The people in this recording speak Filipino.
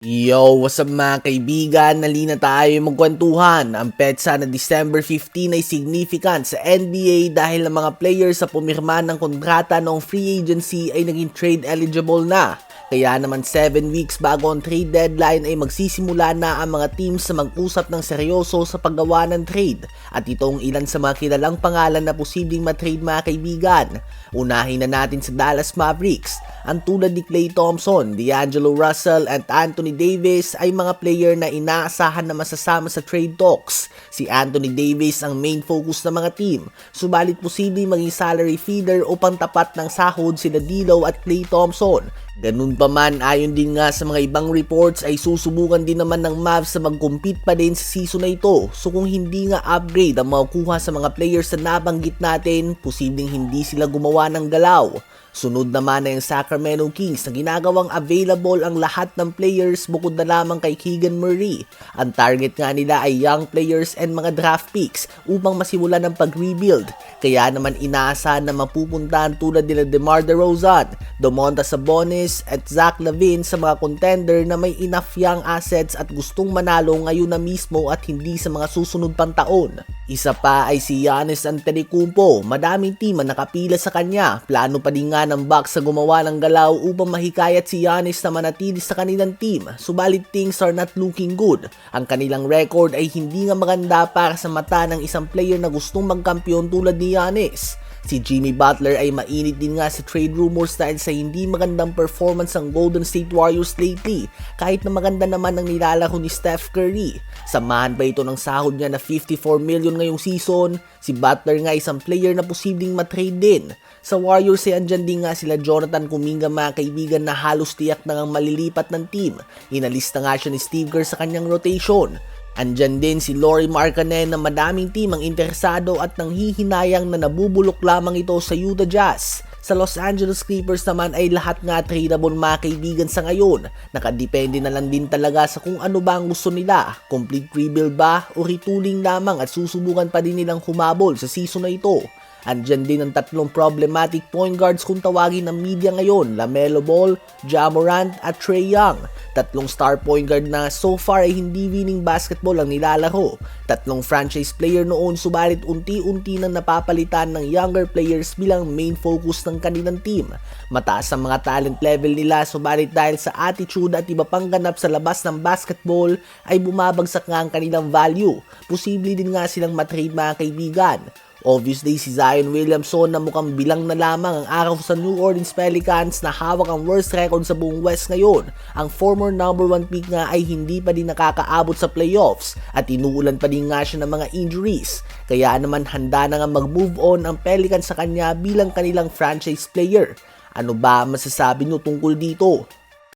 Yo, what's up mga kaibigan? Nalina tayo magkwentuhan. Ang petsa na December 15 ay significant sa NBA dahil ang mga players sa pumirma ng kontrata noong free agency ay naging trade eligible na. Kaya naman 7 weeks bago ang trade deadline ay magsisimula na ang mga teams sa mag-usap ng seryoso sa paggawa ng trade. At itong ilan sa mga kilalang pangalan na posibleng matrade mga kaibigan. Unahin na natin sa Dallas Mavericks. Ang tulad ni Klay Thompson, D'Angelo Russell at Anthony Davis ay mga player na inaasahan na masasama sa trade talks. Si Anthony Davis ang main focus ng mga team, subalit posibleng maging salary feeder o pangtapat ng sahod sila D'Lo at Klay Thompson. Ganun pa man, ayon din nga sa mga ibang reports ay susubukan din naman ng Mavs na mag-compete pa din sa season na ito. So kung hindi nga upgrade ang makukuha sa mga players na nabanggit natin, posibleng hindi sila gumawa ng galaw. Sunod naman na yung Sacramento Kings na ginagawang available ang lahat ng players bukod na lamang kay Keegan Murray. Ang target nga nila ay young players and mga draft picks upang masimulan ng pag-rebuild. Kaya naman inaasahan na mapupuntahan tulad nila DeMar DeRozan, Domantas Sabonis at Zach LaVine sa mga contender na may enough young assets at gustong manalo ngayon na mismo at hindi sa mga susunod pang taon. Isa pa ay si Giannis Antetokounmpo. Madaming team ang nakapila sa kanya. Plano pa din nga ng Bucks sa gumawa ng galaw upang mahikayat si Giannis na manatili sa kanilang team. Subalit things are not looking good. Ang kanilang record ay hindi nga maganda para sa mata ng isang player na gustong magkampiyon tulad ni Giannis. Si Jimmy Butler ay mainit din nga sa trade rumors dahil sa hindi magandang performance ng Golden State Warriors lately, kahit na maganda naman ang nilalaro ni Steph Curry. Samahan pa ito ng sahod niya na 54 million ngayong season. Si Butler nga isang player na posibleng matrade din. Sa Warriors ay andyan din nga sila Jonathan Kuminga mga kaibigan na halos tiyak na ngang malilipat ng team. Inalista nga siya ni Steve Kerr sa kanyang rotation. Andyan din si Lauri Markkanen na madaming team ang interesado at nanghihinayang na nabubulok lamang ito sa Utah Jazz. Sa Los Angeles Clippers naman ay lahat nga tradable mga kaibigan sa ngayon. Nakadepende na lang din talaga sa kung ano ba ang gusto nila. Complete rebuild ba o retooling lamang at susubukan pa din nilang humabol sa season na ito. Andyan din ang tatlong problematic point guards kung tawagin ng media ngayon, LaMelo Ball, Ja Morant at Trae Young. Tatlong star point guard na so far ay hindi winning basketball ang nilalaro. Tatlong franchise player noon subalit unti-unti nang napapalitan ng younger players bilang main focus ng kanilang team. Mataas ang mga talent level nila subalit dahil sa attitude at iba pang ganap sa labas ng basketball ay bumabagsak nga ang kanilang value. Posible din nga silang matrade mga kaibigan. Obviously si Zion Williamson na mukhang bilang na lamang ang araw sa New Orleans Pelicans na hawak ang worst record sa buong West ngayon. Ang former number 1 pick nga ay hindi pa din nakakaabot sa playoffs at inuulan pa din nga siya ng mga injuries. Kaya naman handa na nga mag-move on ang Pelicans sa kanya bilang kanilang franchise player. Ano ba masasabi nyo tungkol dito?